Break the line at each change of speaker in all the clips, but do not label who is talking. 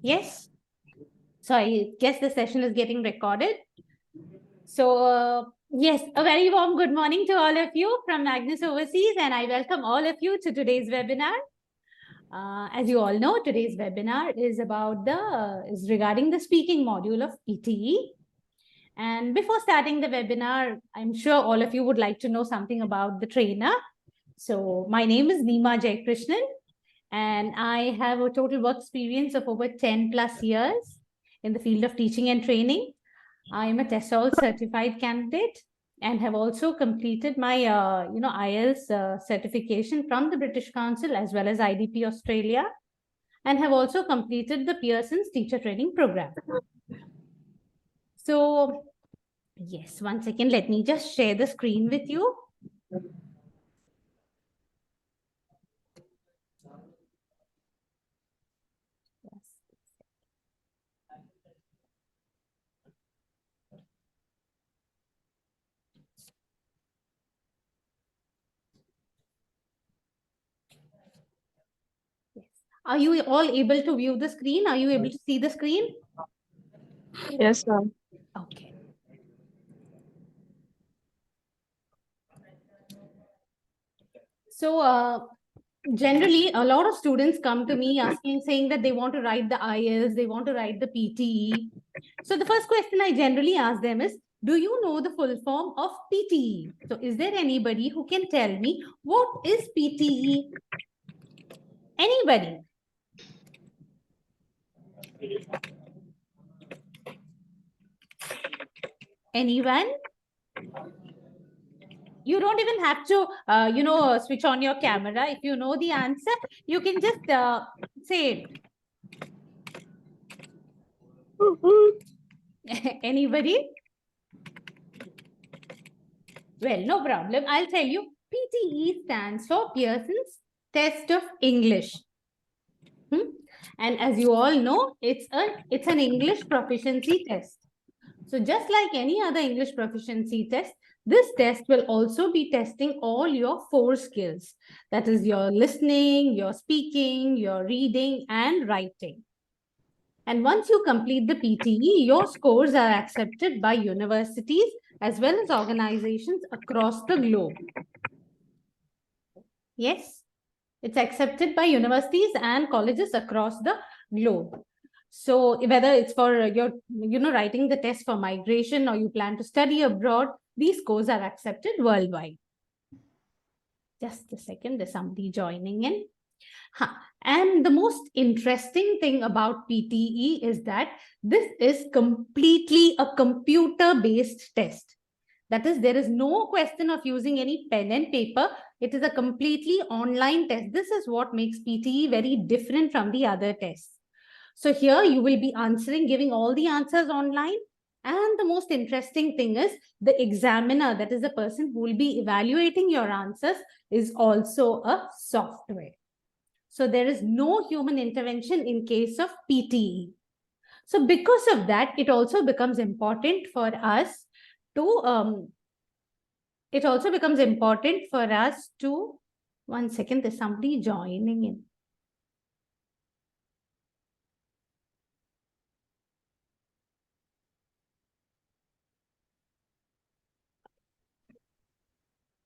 Yes. So I guess the session is getting recorded. So yes, a very warm good morning to all of you from Magnus Overseas, and I welcome all of you to today's webinar. As you all know, today's webinar is about is regarding the speaking module of PTE. And before starting the webinar, I'm sure all of you would like to know something about the trainer. So my name is Neema Jaikrishnan, and I have a total work experience of over 10 plus years in the field of teaching and training. I am a TESOL certified candidate and have also completed my IELTS certification from the British Council as well as IDP Australia, and have also completed the Pearson's teacher training program. So yes, one second, let me just share the screen with you. Are you all able to view the screen? Are you able to see the screen?
Yes, sir.
Okay. So generally, a lot of students come to me saying that they want to write the IELTS, they want to write the PTE. So the first question I generally ask them is, do you know the full form of PTE? So is there anybody who can tell me what is PTE? Anybody? Anyone? You don't even have to, switch on your camera. If you know the answer, you can just say it. Anybody? Well, no problem. I'll tell you. PTE stands for Pearson's Test of English. And as you all know, it's an English proficiency test. So just like any other English proficiency test, this test will also be testing all your 4 skills. That is your listening, your speaking, your reading, and writing. And once you complete the PTE, your scores are accepted by universities as well as organizations across the globe. Yes, it's accepted by universities and colleges across the globe. So whether it's for your, writing the test for migration or you plan to study abroad, these scores are accepted worldwide. Just a second, there's somebody joining in. And the most interesting thing about PTE is that this is completely a computer-based test. That is, there is no question of using any pen and paper. It is a completely online test. This is what makes PTE very different from the other tests. So here you will be giving all the answers online. And the most interesting thing is the examiner, that is the person who will be evaluating your answers, is also a software. So there is no human intervention in case of PTE. So because of that, it also becomes important for us to, one second, there's somebody joining in.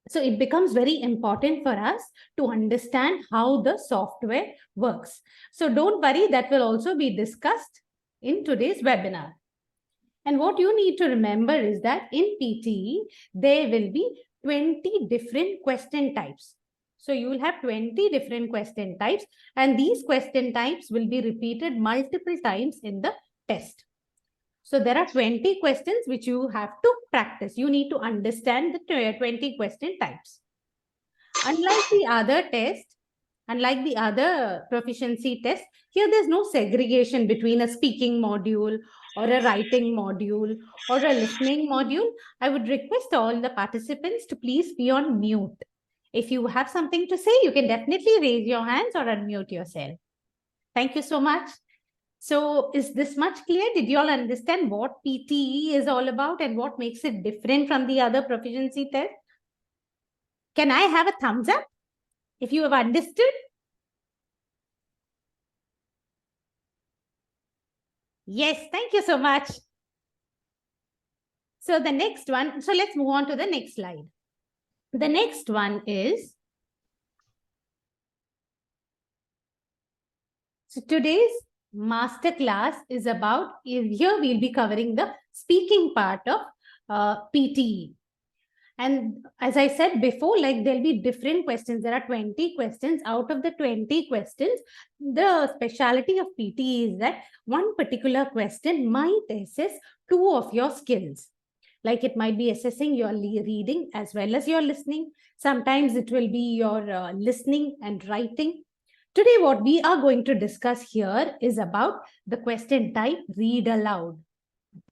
So it becomes very important for us to understand how the software works. So don't worry, that will also be discussed in today's webinar. And what you need to remember is that in PTE, there will be 20 different question types. So you will have 20 different question types, and these question types will be repeated multiple times in the test. So there are 20 questions which you have to practice. You need to understand the 20 question types. Unlike the other test, unlike the other proficiency test, here there's no segregation between a speaking module or a writing module or a listening module. I would request all the participants to please be on mute. If you have something to say, you can definitely raise your hands or unmute yourself. Thank you so much. So is this much clear? Did you all understand what PTE is all about and what makes it different from the other proficiency test? Can I have a thumbs up if you have understood? Yes, thank you so much. So the next one, so let's move on to the next slide. The next one is, so today's masterclass is about, here we'll be covering the speaking part of PTE. And as I said before, like there'll be different questions. There are 20 questions. Out of the 20 questions, the speciality of PTE is that one particular question might assess two of your skills. Like it might be assessing your reading as well as your listening. Sometimes it will be your listening and writing. Today, what we are going to discuss here is about the question type read aloud.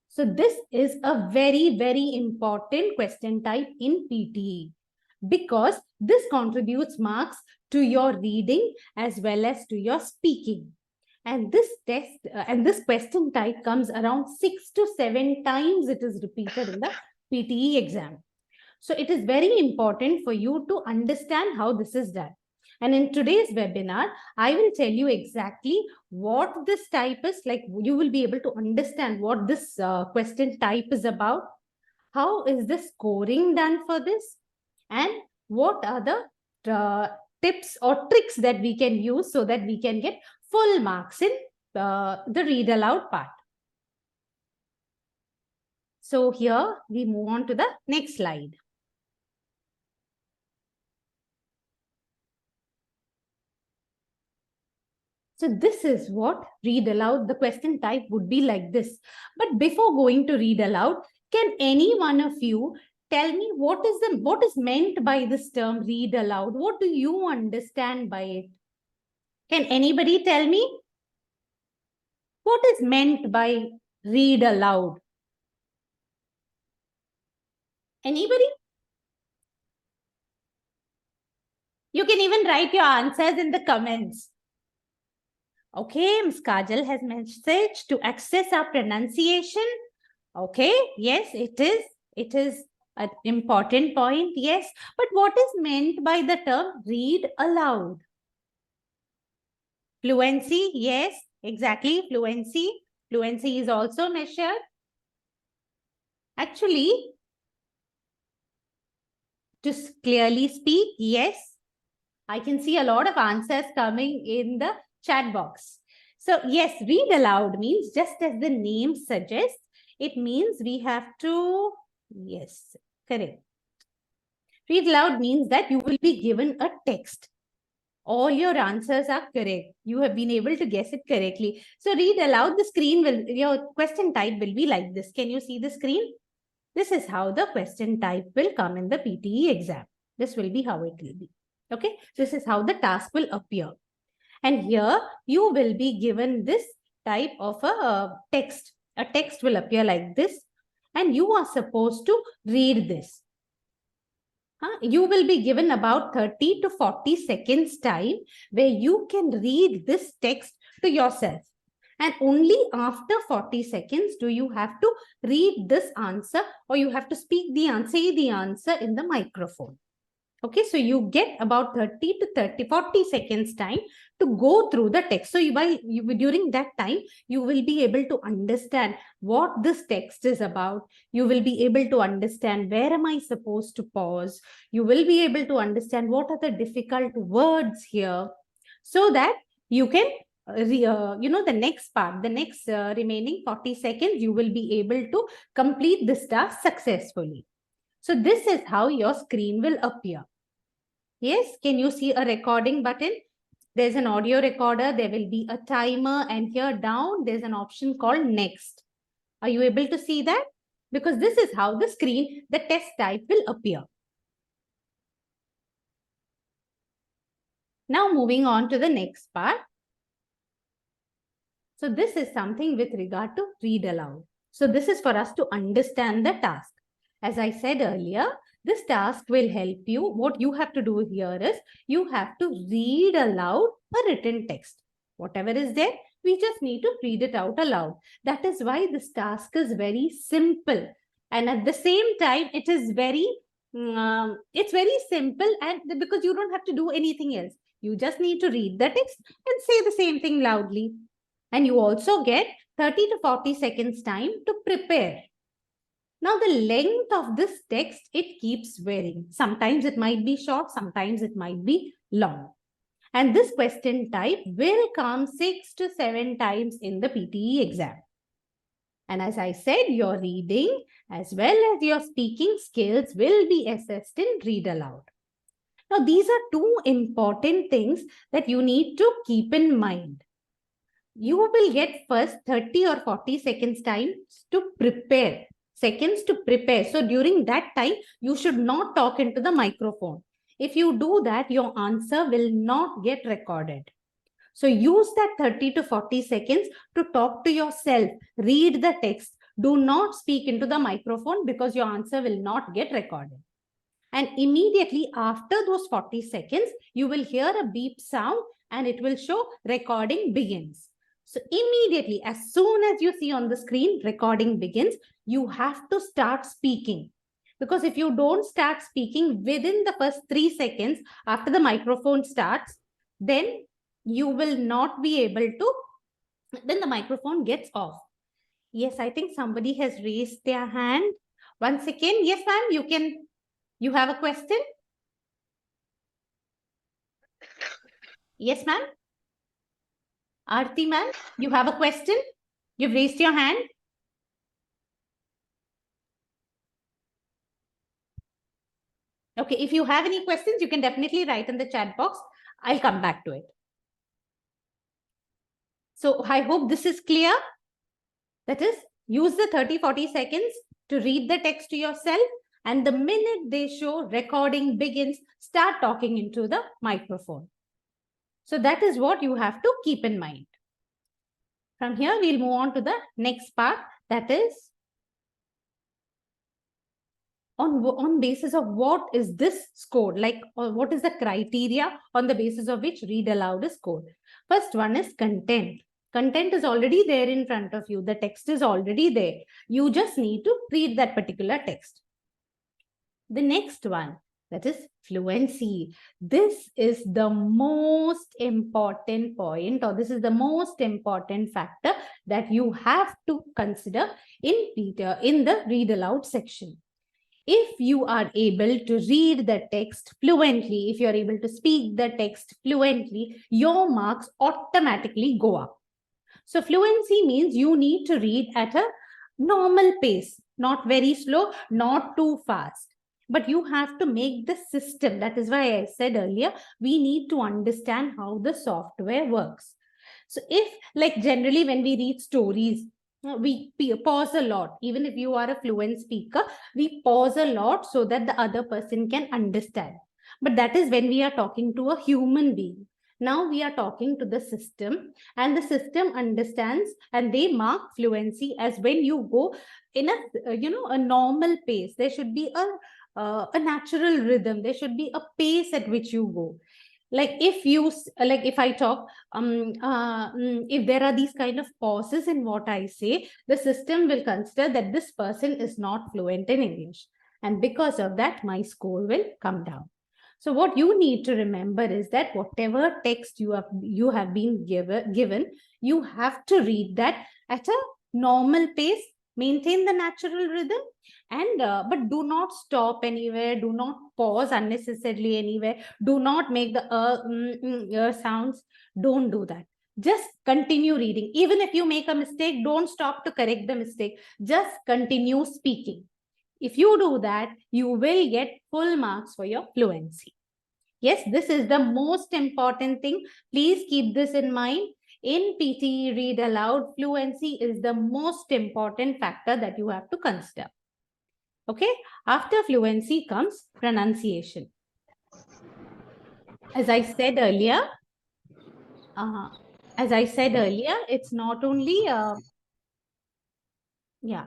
So this is a very, very important question type in PTE because this contributes marks to your reading as well as to your speaking. And this test and this question type comes around 6 to 7 times it is repeated in the PTE exam. So it is very important for you to understand how this is done. And in today's webinar, I will tell you exactly what this type is. Like you will be able to understand what this question type is about. How is the scoring done for this? And what are the tips or tricks that we can use so that we can get full marks in the read aloud part. So here we move on to the next slide. So this is what read aloud, the question type would be like this. But before going to read aloud, can any one of you tell me what is meant by this term read aloud? What do you understand by it? Can anybody tell me what is meant by read aloud? Anybody? You can even write your answers in the comments. Okay, Ms. Kajal has message to access our pronunciation. Okay, yes, it is. It is an important point, yes. But what is meant by the term read aloud? Fluency, yes, exactly, fluency. Fluency is also measured. Actually, to clearly speak, yes. I can see a lot of answers coming in the chat box. So yes, read aloud means, just as the name suggests, it means we have to, yes, correct. Read aloud means that you will be given a text. All your answers are correct. You have been able to guess it correctly. So read aloud, the screen will, your question type will be like this. Can you see the screen? This is how the question type will come in the PTE exam. This will be how it will be. Okay, this is how the task will appear. And here you will be given this type of a text. A text will appear like this and you are supposed to read this. You will be given about 30 to 40 seconds time where you can read this text to yourself. And only after 40 seconds do you have to read this answer or you have to speak the answer, say the answer in the microphone. Okay, so you get about 30 to 40 seconds time to go through the text. So during that time, you will be able to understand what this text is about. You will be able to understand where am I supposed to pause. You will be able to understand what are the difficult words here so that you can, the next part, the next remaining 40 seconds, you will be able to complete this task successfully. So this is how your screen will appear. Yes, can you see a recording button? There's an audio recorder, there will be a timer, and here down, there's an option called next. Are you able to see that? Because this is how the screen, the test type will appear. Now moving on to the next part. So this is something with regard to read aloud. So this is for us to understand the task. As I said earlier, this task will help you. What you have to do here is you have to read aloud a written text. Whatever is there, we just need to read it out aloud. That is why this task is very simple. And at the same time, it is it's very simple, and because you don't have to do anything else. You just need to read the text and say the same thing loudly. And you also get 30 to 40 seconds time to prepare. Now, the length of this text, it keeps varying. Sometimes it might be short, sometimes it might be long. And this question type will come 6 to 7 times in the PTE exam. And as I said, your reading as well as your speaking skills will be assessed in Read Aloud. Now, these are two important things that you need to keep in mind. You will get first 30 or 40 seconds time to prepare, So during that time, you should not talk into the microphone. If you do that, your answer will not get recorded. So use that 30 to 40 seconds to talk to yourself, read the text. Do not speak into the microphone because your answer will not get recorded. And immediately after those 40 seconds, you will hear a beep sound and it will show recording begins. So immediately, as soon as you see on the screen recording begins, you have to start speaking. Because if you don't start speaking within the first 3 seconds after the microphone starts, then you will not be able to, then the microphone gets off. Yes, I think somebody has raised their hand. Once again, yes, ma'am, you have a question? Yes, ma'am. Aarti, ma'am, you have a question? You've raised your hand. Okay, if you have any questions, you can definitely write in the chat box. I'll come back to it. So I hope this is clear. That is, use the 30-40 seconds to read the text to yourself. And the minute they show recording begins, start talking into the microphone. So that is what you have to keep in mind. From here, we'll move on to the next part. That is, on basis of what is this scored, like, or what is the criteria on the basis of which Read Aloud is scored. First one is content. Content is already there in front of you. The text is already there. You just need to read that particular text. The next one, that is fluency. This is the most important point, or this is the most important factor that you have to consider in the Read Aloud section. If you are able to read the text fluently, if you are able to speak the text fluently, your marks automatically go up. So fluency means you need to read at a normal pace, not very slow, not too fast. But you have to make the system. That is why I said earlier, we need to understand how the software works. So if, like, generally when we read stories, we pause a lot. Even if you are a fluent speaker, we pause a lot so that the other person can understand. But that is when we are talking to a human being. Now we are talking to the system, and the system understands and they mark fluency as when you go in a normal pace. There should be a natural rhythm. There should be a pace at which you go. Like if I talk, if there are these kind of pauses in what I say, the system will consider that this person is not fluent in English. And because of that, my score will come down. So what you need to remember is that whatever text you have been given, you have to read that at a normal pace, maintain the natural rhythm, and but do not stop anywhere, do not pause unnecessarily anywhere, do not make the sounds. Don't do that. Just continue reading. Even if you make a mistake, don't stop to correct the mistake. Just continue speaking. If you do that, you will get full marks for your fluency. Yes, this is the most important thing. Please keep this in mind. In PTE Read Aloud, fluency is the most important factor that you have to consider. Okay, after fluency comes pronunciation. As I said earlier, it's not only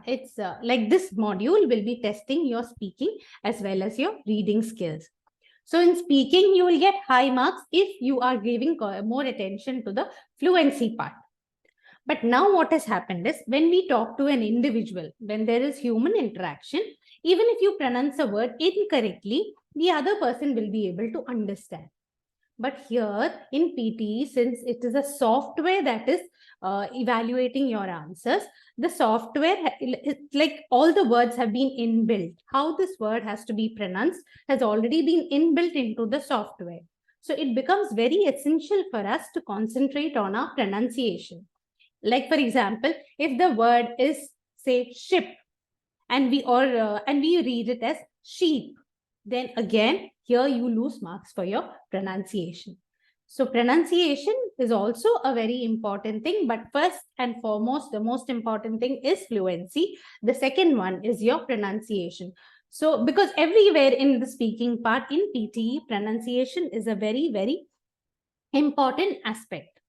it's like this module will be testing your speaking as well as your reading skills. So in speaking, you will get high marks if you are giving more attention to the fluency part. But now what has happened is, when we talk to an individual, when there is human interaction, even if you pronounce a word incorrectly, the other person will be able to understand. But here in PTE, since it is a software that is evaluating your answers, the software, like all the words have been inbuilt. How this word has to be pronounced has already been inbuilt into the software. So it becomes very essential for us to concentrate on our pronunciation. Like, for example, if the word is, say, ship, and we read it as sheep, then again here you lose marks for your pronunciation. So pronunciation is also a very important thing, but first and foremost, the most important thing is fluency. The second one is your pronunciation. So because everywhere in the speaking part in PTE, pronunciation is a very, very important aspect,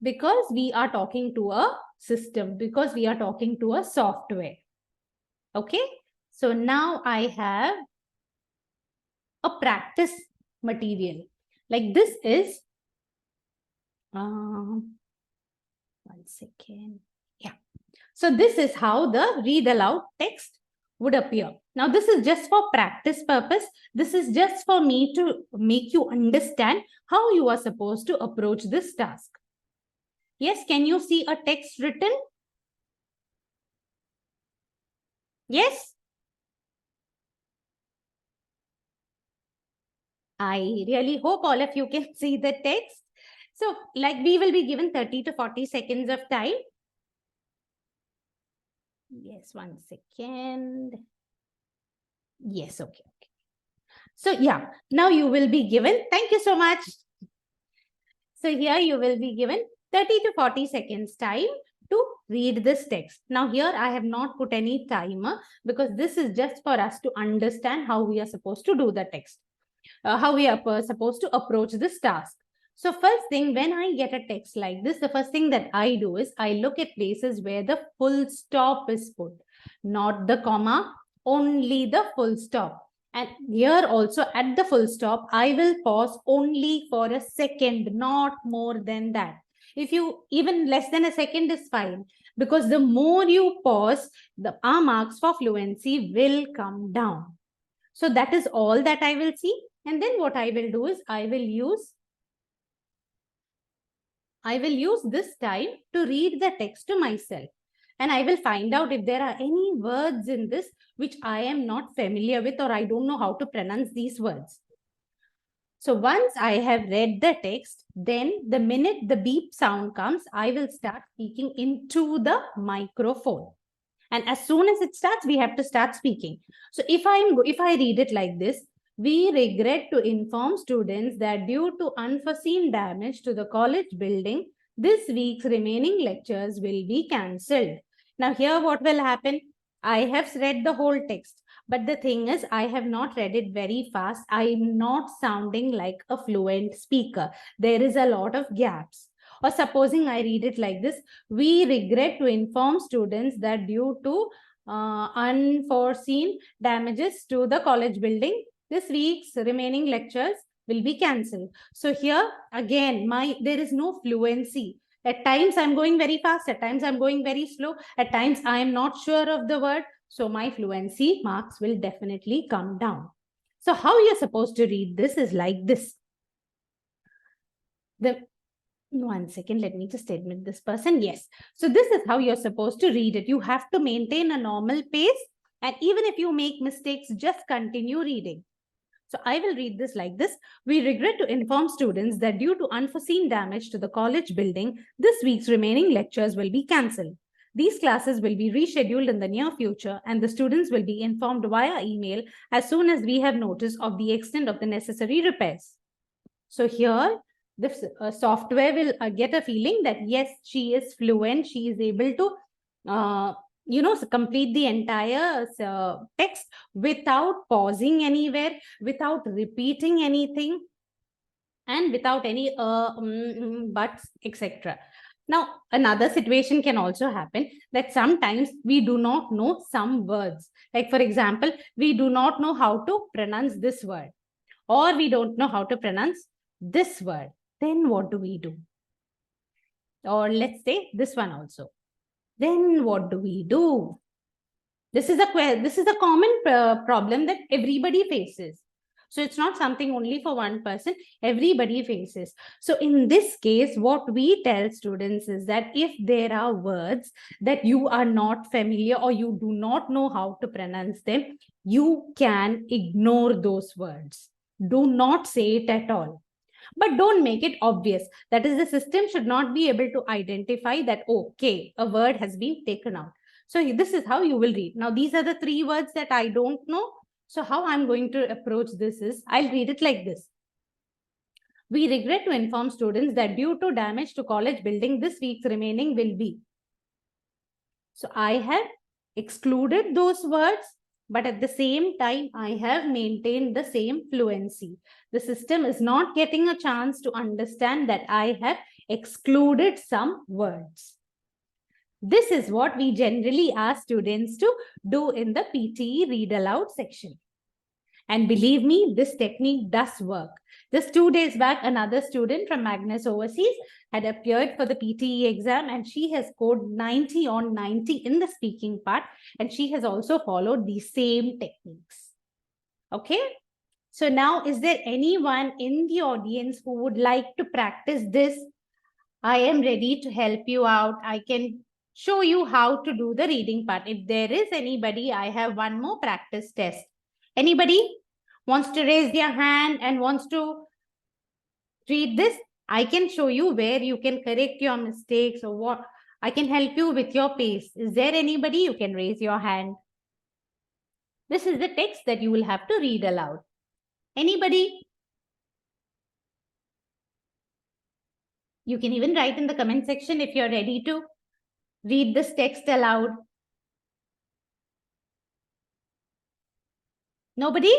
because we are talking to a system, because we are talking to a software. Okay, so now I have a practice material. Like this is, one second. Yeah. So this is how the read aloud text would appear. Now this is just for practice purpose. This is just for me to make you understand how you are supposed to approach this task. Yes, can you see a text written? Yes? I really hope all of you can see the text. So like we will be given 30 to 40 seconds of time. Yes, 1 second. Yes, okay. So yeah, now you will be given, thank you so much. So here you will be given 30 to 40 seconds time to read this text. Now here I have not put any timer because this is just for us to understand how we are supposed to do the text, how we are supposed to approach this task. So first thing, when I get a text like this, the first thing that I do is I look at places where the full stop is put, not the comma, only the full stop. And here also at the full stop, I will pause only for a second, not more than that. If you even less than a second is fine, because the more you pause, our marks for fluency will come down. So that is all that I will see. And then what I will do is I will use this time to read the text to myself. And I will find out if there are any words in this which I am not familiar with, or I don't know how to pronounce these words. So once I have read the text, then the minute the beep sound comes, I will start speaking into the microphone. And as soon as it starts, we have to start speaking. So if I read it like this, we regret to inform students that due to unforeseen damage to the college building, this week's remaining lectures will be cancelled. Now here what will happen? I have read the whole text, but the thing is, I have not read it very fast. I'm not sounding like a fluent speaker. There is a lot of gaps. Or supposing I read it like this, we regret to inform students that due to unforeseen damages to the college building, this week's remaining lectures will be cancelled. So here again, there is no fluency. At times I'm going very fast, at times I'm going very slow, at times I am not sure of the word. So my fluency marks will definitely come down. So how you're supposed to read this is like this. 1 second, let me just admit this person. Yes. So this is how you're supposed to read it. You have to maintain a normal pace. And even if you make mistakes, just continue reading. So I will read this like this. We regret to inform students that due to unforeseen damage to the college building, this week's remaining lectures will be cancelled. These classes will be rescheduled in the near future, and the students will be informed via email as soon as we have notice of the extent of the necessary repairs. So here, this software will get a feeling that yes, she is fluent, she is able to complete the entire text without pausing anywhere, without repeating anything, and without any buts, etc. Now, another situation can also happen that sometimes we do not know some words. Like, for example, we do not know how to pronounce this word, or we don't know how to pronounce this word. Then what do we do? Or let's say this one also. Then what do we do? This is a common problem that everybody faces. So it's not something only for one person, everybody faces. So in this case, what we tell students is that if there are words that you are not familiar or you do not know how to pronounce them, you can ignore those words. Do not say it at all. But don't make it obvious. That is, the system should not be able to identify that, okay, a word has been taken out. So this is how you will read. Now, these are the 3 words that I don't know. So how I'm going to approach this is, I'll read it like this. We regret to inform students that due to damage to college building, this week's remaining will be. So I have excluded those words, but at the same time, I have maintained the same fluency. The system is not getting a chance to understand that I have excluded some words. This is what we generally ask students to do in the PTE read aloud section. And believe me, this technique does work. Just 2 days back, another student from Magnus Overseas had appeared for the PTE exam and she has scored 90 on 90 in the speaking part, and she has also followed the same techniques. Okay? So now, is there anyone in the audience who would like to practice this? I am ready to help you out. I can show you how to do the reading part. If there is anybody, I have one more practice test. Anybody wants to raise their hand and wants to read this? I can show you where you can correct your mistakes or what. I can help you with your pace. Is there anybody? You can raise your hand. This is the text that you will have to read aloud. Anybody? You can even write in the comment section if you're ready to read this text aloud. Nobody?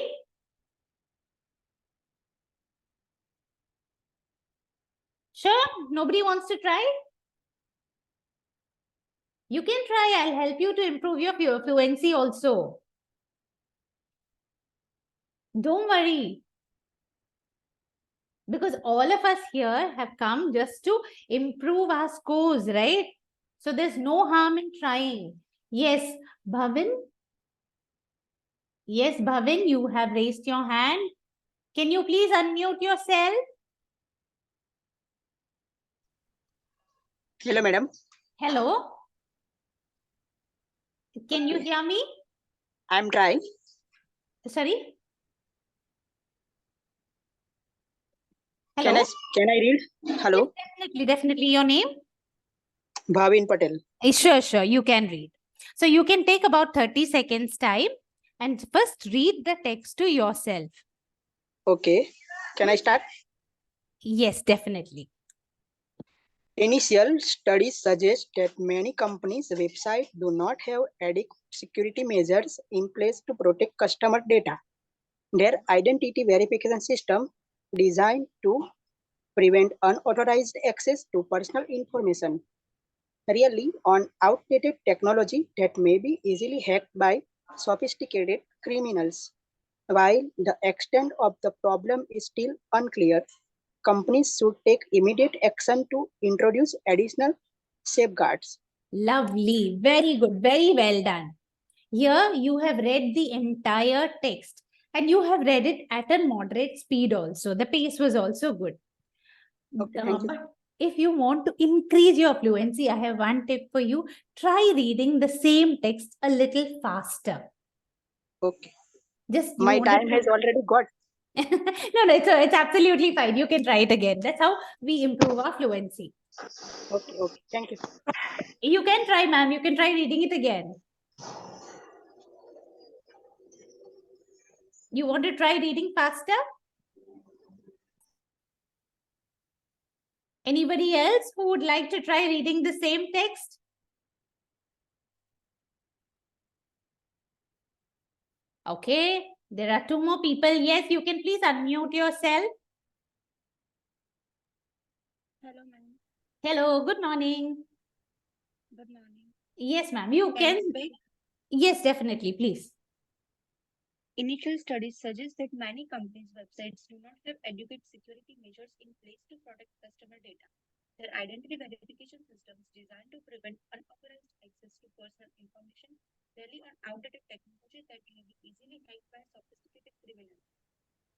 Sure, nobody wants to try? You can try. I'll help you to improve your fluency also. Don't worry. Because all of us here have come just to improve our scores, right? So there's no harm in trying. Yes, Bhavin. Yes, Bhavin, you have raised your hand. Can you please unmute yourself?
Hello, madam.
Hello. Can you hear me?
I'm trying.
Sorry? Hello?
Can I read? Hello.
Yes, definitely. Your name?
Bhavin Patel.
Sure. You can read. So you can take about 30 seconds time and first read the text to yourself.
Okay. Can I start?
Yes, definitely.
Initial studies suggest that many companies' websites do not have adequate security measures in place to protect customer data. Their identity verification system designed to prevent unauthorized access to personal information really on outdated technology that may be easily hacked by sophisticated criminals. While the extent of the problem is still unclear, companies should take immediate action to introduce additional safeguards.
Lovely. Very good. Very well done. Here you have read the entire text and you have read it at a moderate speed also. The pace was also good.
Okay, thank you.
But if you want to increase your fluency, I have one tip for you. Try reading the same text a little faster.
Okay.
Just
My time has already got.
no, it's absolutely fine. You can try it again. That's how we improve our fluency.
Okay, thank you.
You can try, ma'am. You can try reading it again. You want to try reading faster? Anybody else who would like to try reading the same text? Okay, there are 2 more people. Yes, you can please unmute yourself.
Hello, ma'am.
Hello, good morning.
Good morning.
Yes, ma'am, you
Can I
can.
speak?
Yes, definitely, please.
Initial studies suggest that many companies' websites do not have adequate security measures in place to protect customer data. Their identity verification systems designed to prevent unauthorized access to personal information rely on outdated technology that may be easily hacked by sophisticated criminals.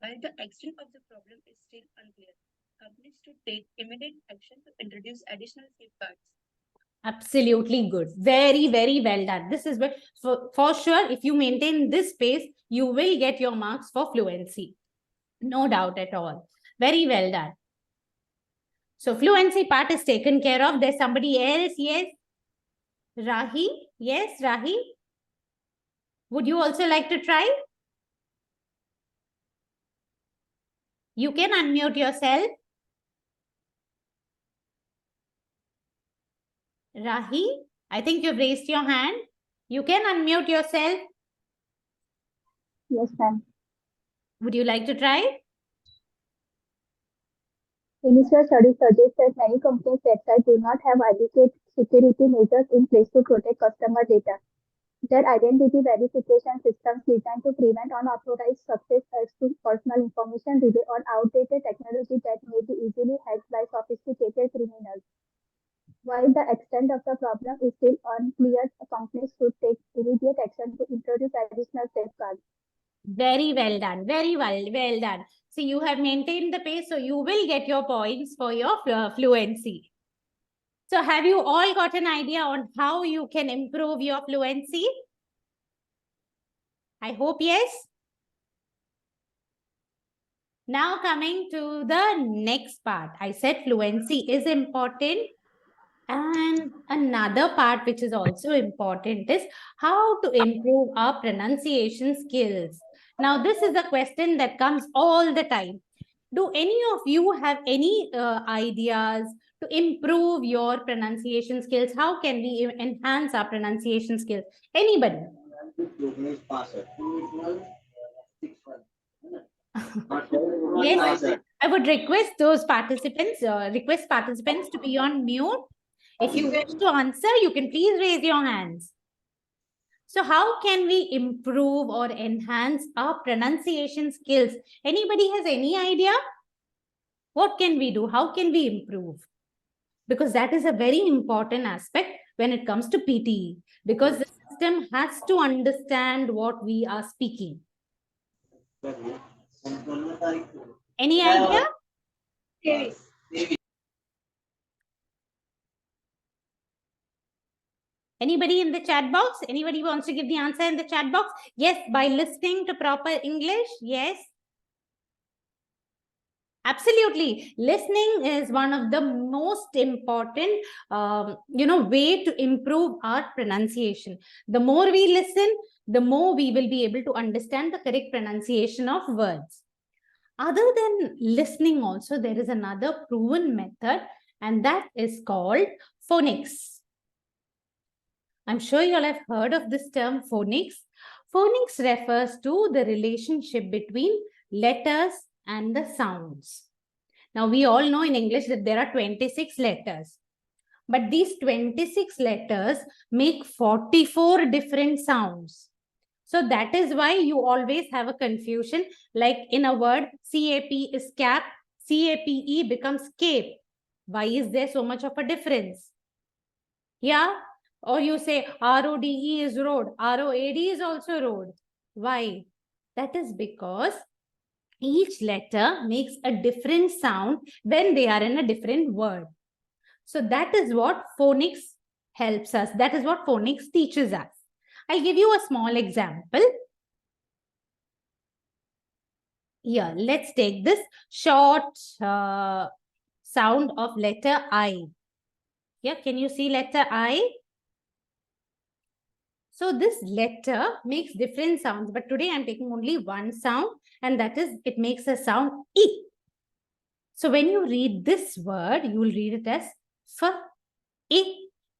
While the extent of the problem is still unclear, companies should take immediate action to introduce additional safeguards.
Absolutely good. Very, very well done. This is where, for sure, if you maintain this pace, you will get your marks for fluency. No doubt at all. Very well done. So fluency part is taken care of. There's somebody else. Yes. Rahi. Yes, Rahi. Would you also like to try? You can unmute yourself. Rahi, I think you've raised your hand. You can unmute yourself.
Yes, ma'am.
Would you like to try?
Initial studies suggest that many companies' websites do not have adequate security measures in place to protect customer data. Their identity verification systems designed to prevent unauthorized access to personal information rely on outdated technology that may be easily hacked by sophisticated criminals. While the extent of the problem is still unclear, companies should take immediate action to introduce additional safeguards.
Very well done. Very well done. So you have maintained the pace, so you will get your points for your fluency. So have you all got an idea on how you can improve your fluency? I hope yes. Now coming to the next part. I said fluency is important. And another part which is also important is how to improve our pronunciation skills. Now, this is a question that comes all the time. Do any of you have any ideas to improve your pronunciation skills? How can we enhance our pronunciation skills? Anybody? Yes, I would request those participants, to be on mute. If you wish to answer, you can please raise your hands. So how can we improve or enhance our pronunciation skills? Anybody has any idea? What can we do? How can we improve? Because that is a very important aspect when it comes to PTE. Because the system has to understand what we are speaking. Any idea? Anybody in the chat box? Anybody wants to give the answer in the chat box? Yes, by listening to proper English. Yes. Absolutely. Listening is one of the most important, way to improve our pronunciation. The more we listen, the more we will be able to understand the correct pronunciation of words. Other than listening also, there is another proven method, and that is called phonics. I'm sure you all have heard of this term phonics. Phonics refers to the relationship between letters and the sounds. Now, we all know in English that there are 26 letters. But these 26 letters make 44 different sounds. So that is why you always have a confusion. Like in a word, CAP is cap, CAPE becomes cape. Why is there so much of a difference? Yeah? Or you say RODE is road, ROAD is also road. Why? That is because each letter makes a different sound when they are in a different word. So that is what phonics helps us. That is what phonics teaches us. I'll give you a small example. Here, let's take this short sound of letter I. Here, can you see letter I? So this letter makes different sounds, but today I'm taking only one sound, and that is, it makes a sound E. So when you read this word, you will read it as F, I,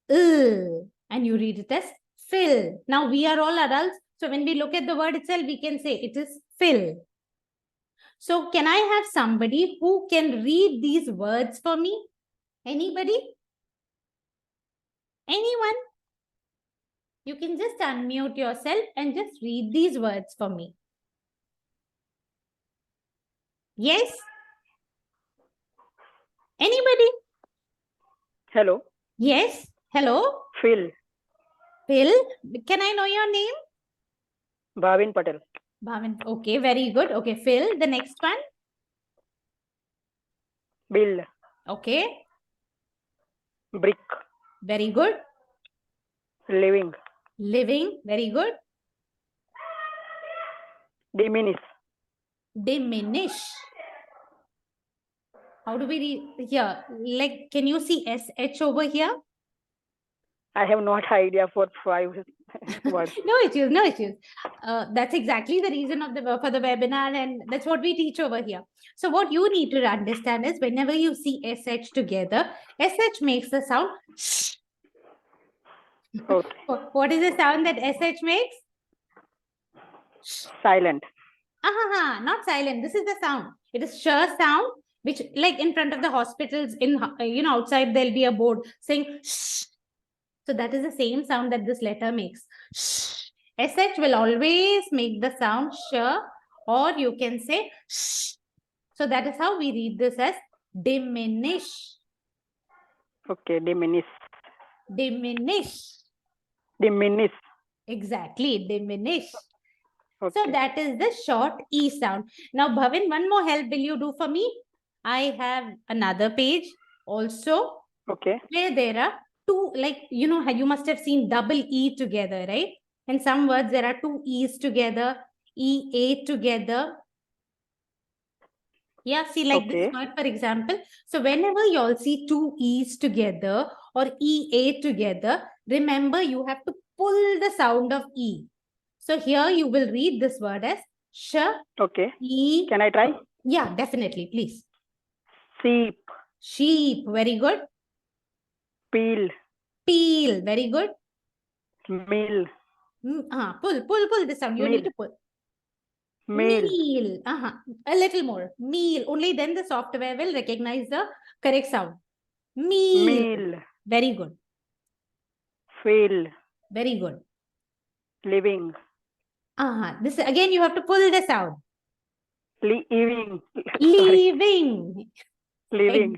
L, and you read it as fill. Now we are all adults, so when we look at the word itself, we can say it is fill. So can I have somebody who can read these words for me? Anybody? Anyone? You can just unmute yourself and just read these words for me. Yes? Anybody?
Hello.
Yes? Hello?
Phil.
Phil? Can I know your name?
Bhavin Patel.
Bhavin. Okay, very good. Okay, Phil, the next one.
Build.
Okay,
Brick.
very good.
Living.
Living, very good.
Diminish.
Diminish. How do we read here? Like, can you see SH over here?
I have not idea for 5 words.
No issues, no issues. That's exactly the reason of for the webinar, and that's what we teach over here. So what you need to understand is whenever you see SH together, SH makes the sound sh.
Okay.
What is the sound that SH makes?
Silent.
Not silent. This is the sound. It is sure sound, which like in front of the hospitals, in outside there'll be a board saying shh. So that is the same sound that this letter makes. Shh. SH will always make the sound sh, or you can say shh. So that is how we read this as diminish.
Okay, diminish.
Diminish.
Diminish.
Exactly, diminish.
Okay.
So that is the short E sound. Now, Bhavin, one more help will you do for me? I have another page also.
Okay.
Where there are two, like, you must have seen double E together, right? In some words, there are two E's together, EA together. Yeah, see, like this word, for example. So whenever you all see two E's together or EA together, remember you have to pull the sound of E. So here you will read this word as sh.
Okay.
E.
Can I try?
Yeah, definitely. Please.
Sheep.
Sheep. Very good.
Peel.
Peel. Very good.
Meal.
Pull the sound. You need to pull.
Meal.
Meal. A little more. Meal. Only then the software will recognize the correct sound. Meal.
Meal.
Very good.
Feel.
Very good.
Living.
This again you have to pull the sound.
Leaving.
Leaving.
Living.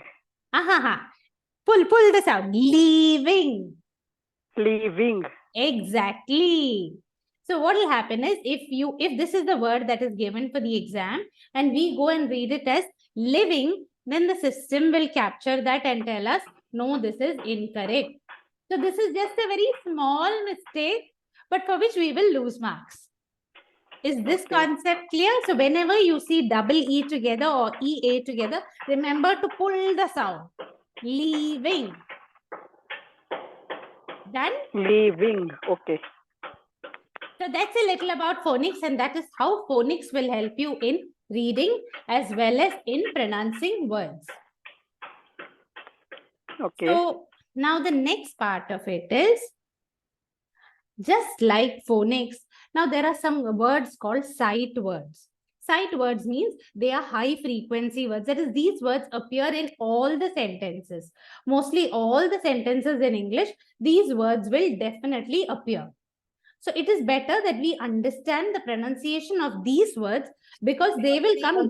Pull the sound. Leaving.
Leaving.
Exactly. So what will happen is if this is the word that is given for the exam and we go and read it as living, then the system will capture that and tell us, no, this is incorrect. So this is just a very small mistake, but for which we will lose marks. Is this concept clear? So whenever you see double E together or EA together, remember to pull the sound. Leaving. Done?
Leaving. Okay.
So that's a little about phonics, and that is how phonics will help you in reading as well as in pronouncing words.
Okay.
So now the next part of it is just like phonics. Now there are some words called sight words. Sight words means they are high frequency words. That is, these words appear in all the sentences. Mostly all the sentences in English, these words will definitely appear. So it is better that we understand the pronunciation of these words because they will come.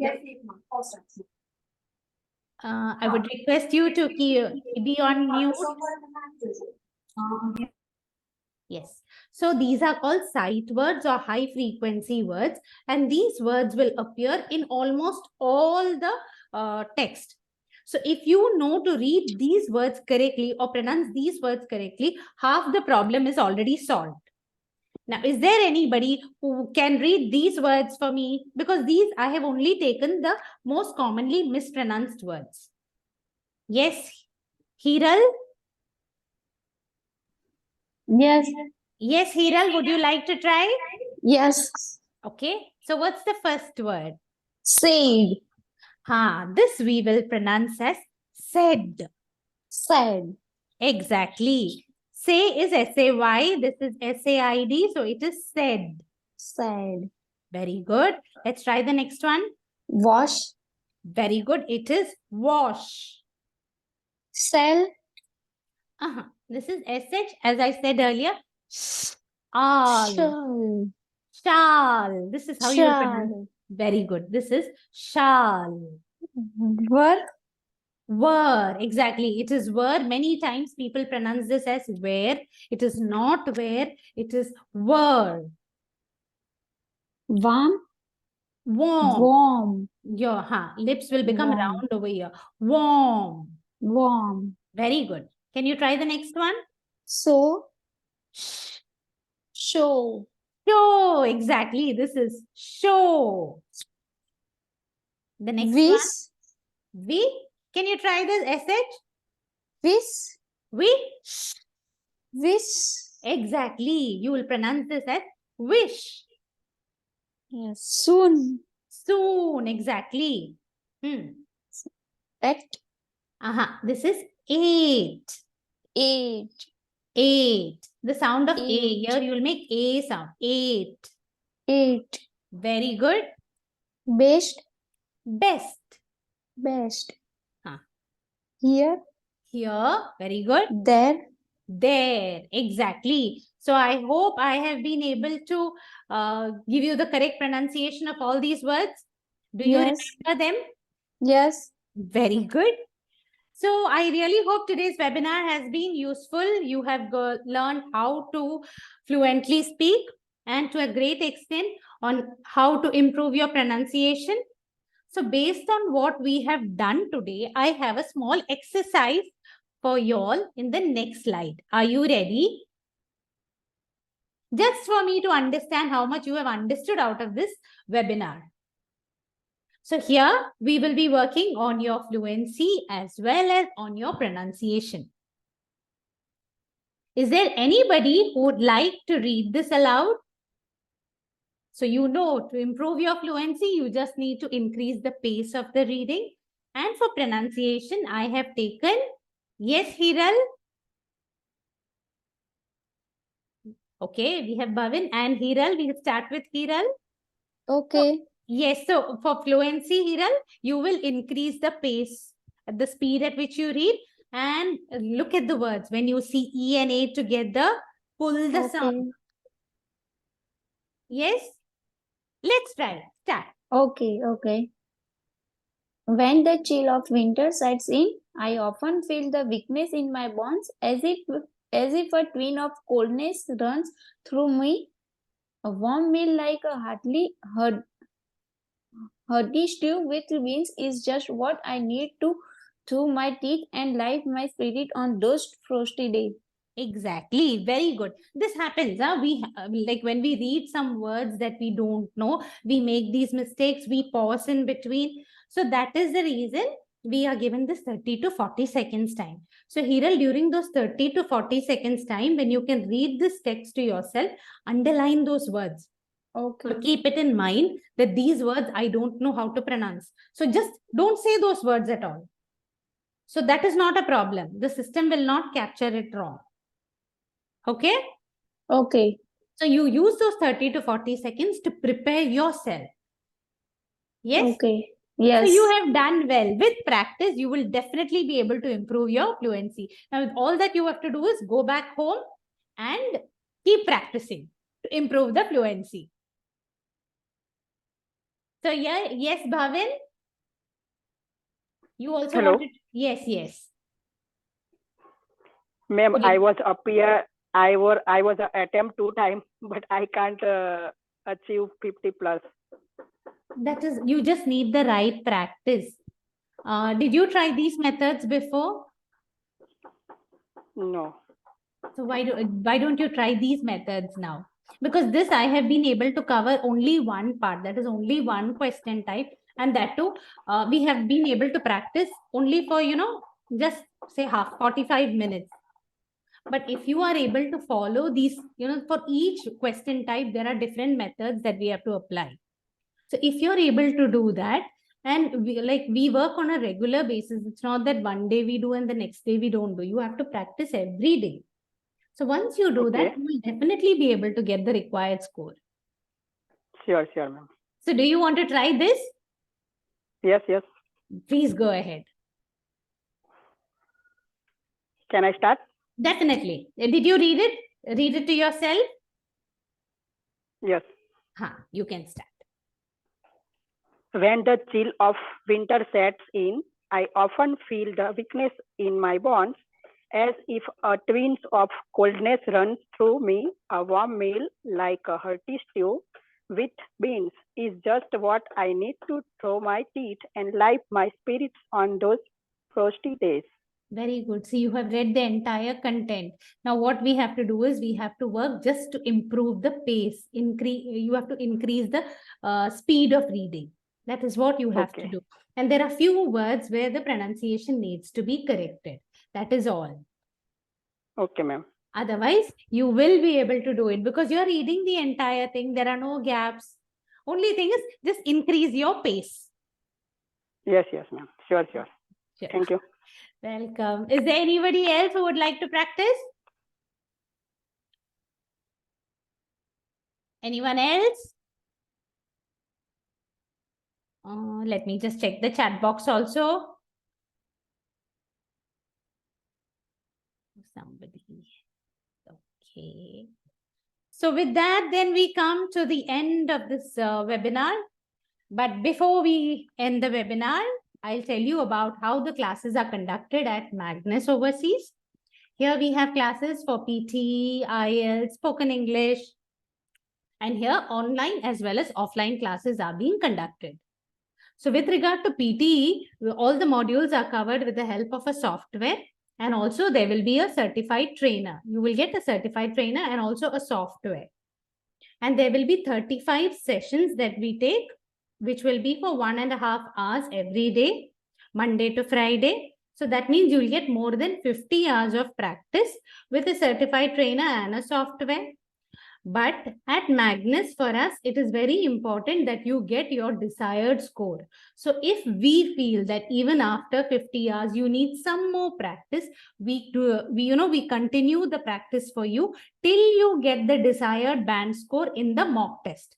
I would request you to be on mute. Yes. So these are called sight words or high frequency words, and these words will appear in almost all the text. So if you know to read these words correctly or pronounce these words correctly, half the problem is already solved. Now, is there anybody who can read these words for me? Because these, I have only taken the most commonly mispronounced words. Yes, Hiral?
Yes.
Yes, Hiral, would you like to try?
Yes.
Okay, so what's the first word?
Said.
This we will pronounce as said.
Said.
Exactly. Say is S-A-Y, this is S-A-I-D, so it is said.
Said.
Very good. Let's try the next one.
Wash.
Very good. It is wash.
Sell.
This is SH, as I said earlier. Shall.
Shall.
Shall. This is how you pronounce.
Shall.
Very good. This is shall.
Were.
Were. Exactly. It is were. Many times people pronounce this as were. It is not where. It is were.
Warm.
Warm.
Warm.
Your lips will become
Warm.
round over here. Warm.
Warm.
Very good. Can you try the next one?
So. Show.
Show. Exactly. This is show. The next one.
Wish.
We. Can you try this SH?
Wish.
Wish.
Wish.
Exactly. You will pronounce this as wish.
Yes. Soon.
Soon. Exactly.
At.
This is 8.
8.
8. The sound of A.
8.
Here you will make A sound. 8.
8.
Very good.
Best.
Best.
Best.
Huh.
Here.
Here. Very good.
There.
There. Exactly. So I hope I have been able to give you the correct pronunciation of all these words. Do you
Yes.
remember them?
Yes.
Very good. So I really hope today's webinar has been useful. You have learned how to fluently speak and to a great extent on how to improve your pronunciation. So based on what we have done today, I have a small exercise for you all in the next slide. Are you ready? Just for me to understand how much you have understood out of this webinar. So here we will be working on your fluency as well as on your pronunciation. Is there anybody who would like to read this aloud? So you know, to improve your fluency, you just need to increase the pace of the reading. And for pronunciation, I have taken, yes, Hiral. Okay, we have Bhavin and Hiral. We will start with Hiral.
Okay.
Yes, so for fluency, Hiral, you will increase the pace at the speed at which you read and look at the words. When you see E and A together, pull the sound. Yes? Let's try. Start.
Okay. Okay. When the chill of winter sets in, I often feel the weakness in my bones as if a twin of coldness runs through me. A warm meal like a hearty stew with beans is just what I need to chew my teeth and light my spirit on those frosty days.
Exactly. Very good. This happens. We like when we read some words that we don't know, we make these mistakes, we pause in between. So that is the reason we are given this 30 to 40 seconds time. So Hiral, during those 30 to 40 seconds time, when you can read this text to yourself, underline those words.
Okay.
So keep it in mind that these words I don't know how to pronounce. So just don't say those words at all. So that is not a problem. The system will not capture it wrong. Okay?
Okay.
So you use those 30 to 40 seconds to prepare yourself. Yes?
Okay. Yes.
So you have done well. With practice, you will definitely be able to improve your fluency. Now, all that you have to do is go back home and keep practicing to improve the fluency. So yeah, yes, Bhavin? You also
Hello.
wanted... Yes, yes.
Ma'am, I was up here. I was attempt 2 times, but I can't achieve 50 plus.
That is, you just need the right practice. Did you try these methods before?
No.
So why don't you try these methods now? Because this I have been able to cover only one part, that is only one question type, and that too we have been able to practice only for just say 45 minutes. But if you are able to follow these, for each question type there are different methods that we have to apply. So if you're able to do that, and we work on a regular basis, it's not that one day we do and the next day we don't do. You have to practice every day. So once you do that, you will definitely be able to get the required score.
Sure, ma'am.
So do you want to try this?
Yes.
Please go ahead.
Can I start?
Definitely. Did you read it? Read it to yourself?
Yes.
You can start.
When the chill of winter sets in, I often feel the weakness in my bones as if a twinge of coldness runs through me. A warm meal like a hearty stew with beans is just what I need to throw my teeth and light my spirits on those frosty days.
Very good. So you have read the entire content. Now what we have to do is we have to work just to improve the pace. You have to increase the speed of reading. That is what you have to do. And there are few words where the pronunciation needs to be corrected. That is all.
Okay, ma'am.
Otherwise, you will be able to do it because you're reading the entire thing. There are no gaps. Only thing is just increase your pace.
Yes, ma'am. Sure. Thank you.
Welcome. Is there anybody else who would like to practice? Anyone else? Let me just check the chat box also. Somebody. Okay. So with that, then we come to the end of this webinar. But before we end the webinar, I'll tell you about how the classes are conducted at Magnus Overseas. Here we have classes for PTE, IELTS, spoken English. And here online as well as offline classes are being conducted. So with regard to PTE, all the modules are covered with the help of a software. And also there will be a certified trainer. You will get a certified trainer and also a software. And there will be 35 sessions that we take, which will be for 1.5 hours every day, Monday to Friday. So that means you'll get more than 50 hours of practice with a certified trainer and a software. But at Magnus, for us, it is very important that you get your desired score. So if we feel that even after 50 hours, you need some more practice, we continue the practice for you till you get the desired band score in the mock test.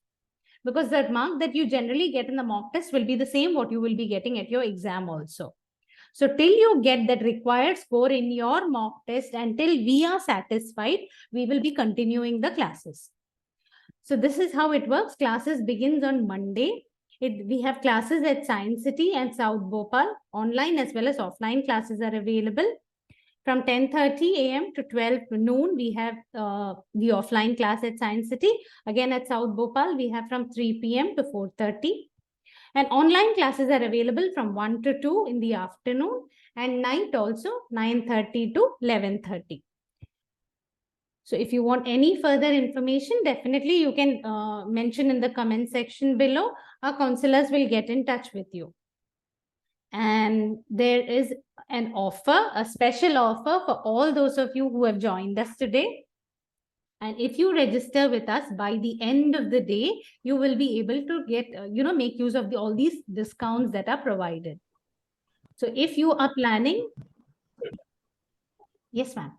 Because that mark that you generally get in the mock test will be the same what you will be getting at your exam also. So till you get that required score in your mock test, until we are satisfied, we will be continuing the classes. So this is how it works. Classes begins on Monday. We have classes at Science City and South Bhopal. Online as well as offline classes are available. From 10:30 a.m. to 12 noon, we have the offline class at Science City. Again, at South Bhopal, we have from 3 p.m. to 4:30. And online classes are available from 1 to 2 in the afternoon and night also 9:30 to 11:30. So if you want any further information, definitely you can mention in the comment section below. Our counselors will get in touch with you. And there is an offer, a special offer for all those of you who have joined us today. And if you register with us by the end of the day, you will be able to get, make use of all these discounts that are provided. So if you are planning, yes, ma'am.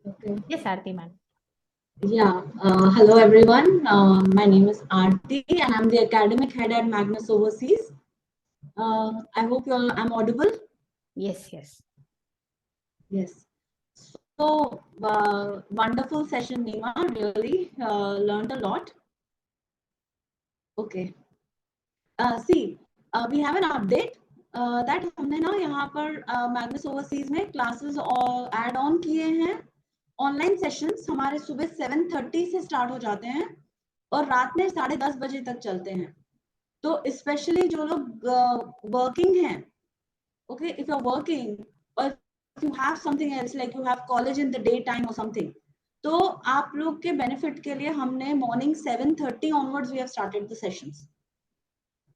Okay.
Yes, Aarti, ma'am.
Yeah. Hello, everyone. My name is Aarti, and I'm the academic head at Magnus Overseas. I hope I'm audible.
Yes.
Yes. So wonderful session, Nima. Really learned a lot. Okay. We have an update that हमने ना यहाँ पर Magnus Overseas में classes और add on किए हैं. Online sessions हमारे सुबह 7:30 से स्टार्ट हो जाते हैं और रात में 10:30 बजे तक चलते हैं. तो स्पेशली जो लोग वर्किंग हैं, okay, if you are working और if you have something else like you have college in the day time और समथिंग, तो आप लोग के बेनिफिट के लिए हमने morning 7:30 onwards we have started the sessions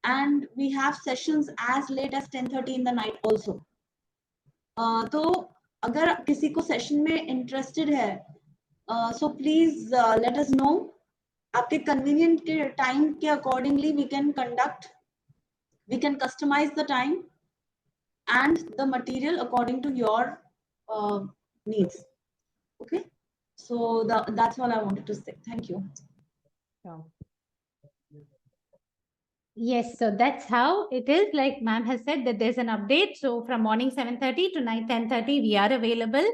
and we have sessions as late as 10:30 in the night also. तो अगर किसी को सेशन में इंटरेस्टेड है, so please let us know. आपके कन्वीनियंट के टाइम के accordingly we can conduct, we can customize the time and the material according to your needs. Okay, so that's all I wanted to say. Thank you.
Yes, so that's how it is. Like ma'am has said that there's an update. So from morning 7:30 to night 10:30, we are available.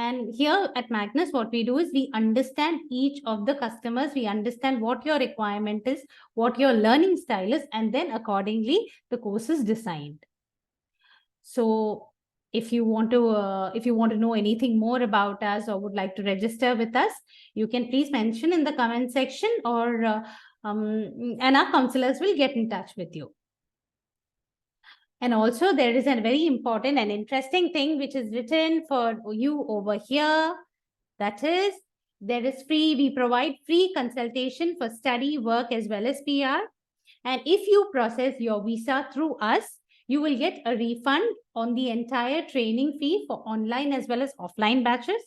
And here at Magnus, what we do is we understand each of the customers. We understand what your requirement is, what your learning style is, and then accordingly, the course is designed. So If you want to know anything more about us or would like to register with us, you can please mention in the comment section, or and our counselors will get in touch with you. And also there is a very important and interesting thing which is written for you over here. That is, we provide free consultation for study, work, as well as PR. And if you process your visa through us, you will get a refund on the entire training fee for online as well as offline batches.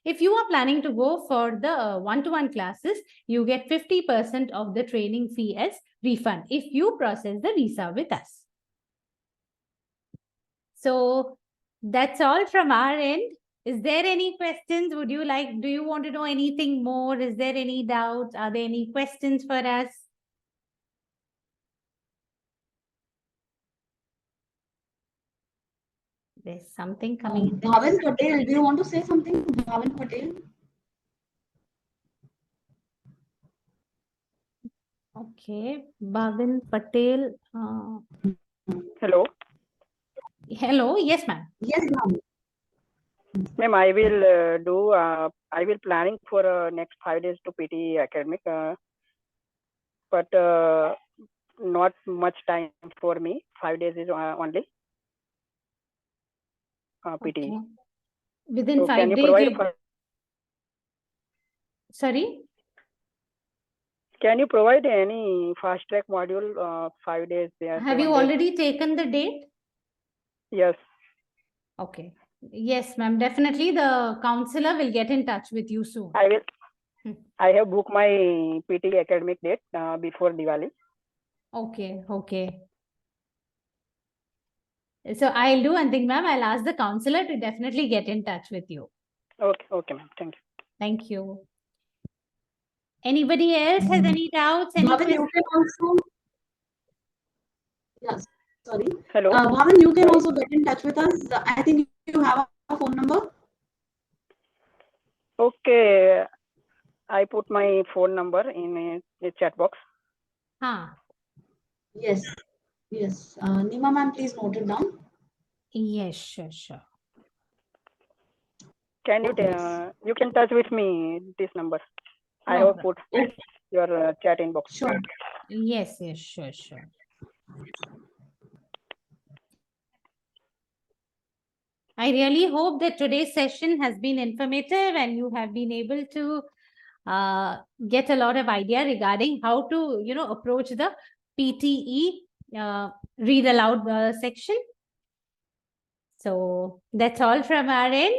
If you are planning to go for the one-to-one classes, you get 50% of the training fee as refund if you process the visa with us. So that's all from our end. Is there any questions? Do you want to know anything more? Is there any doubts? Are there any questions for us? There's something coming.
Bhavin Patel, do you want to say something? Bhavin Patel.
Okay, Bhavin Patel.
Hello.
Hello, yes, ma'am.
Yes, Bhavin.
Ma'am, I will planning for next 5 days to PTE academic, but not much time for me. 5 days is only PTE.
Okay. Within
So
5
can you
days.
provide
Sorry?
Can you provide any fast track module 5 days there?
Have you already taken the date?
Yes.
Okay. Yes, ma'am. Definitely the counselor will get in touch with you soon.
I will. I have booked my PTE academic date before Diwali.
Okay, okay. So I'll do one thing, ma'am. I'll ask the counselor to definitely get in touch with you.
Okay, okay, ma'am. Thank you.
Thank you. Anybody else has any doubts? Any
Bhavin, you
questions?
can also. Yes, sorry.
Hello.
Bhavin, you can also get in touch with us. I think you have a phone number.
Okay. I put my phone number in a chat box.
Yes, yes. Nima ma'am, please note it down.
Yes, sure, sure.
Can you you can touch with me this number? I
No
have put your chat inbox.
Sure.
Yes, yes, sure, sure. I really hope that today's session has been informative and you have been able to get a lot of idea regarding how to, approach the PTE read aloud section. So that's all from our end.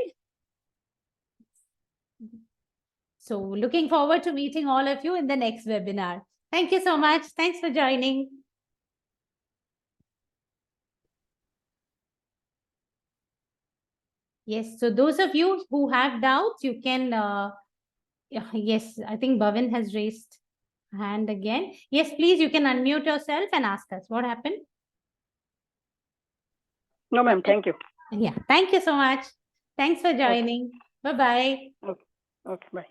So looking forward to meeting all of you in the next webinar. Thank you so much. Thanks for joining. Yes, so those of you who have doubts, you can, yes, I think Bhavin has raised hand again. Yes, please, you can unmute yourself and ask us what happened.
No, ma'am. Thank you.
Yeah, thank you so much. Thanks for joining.
Okay.
Bye-bye.
Okay, bye.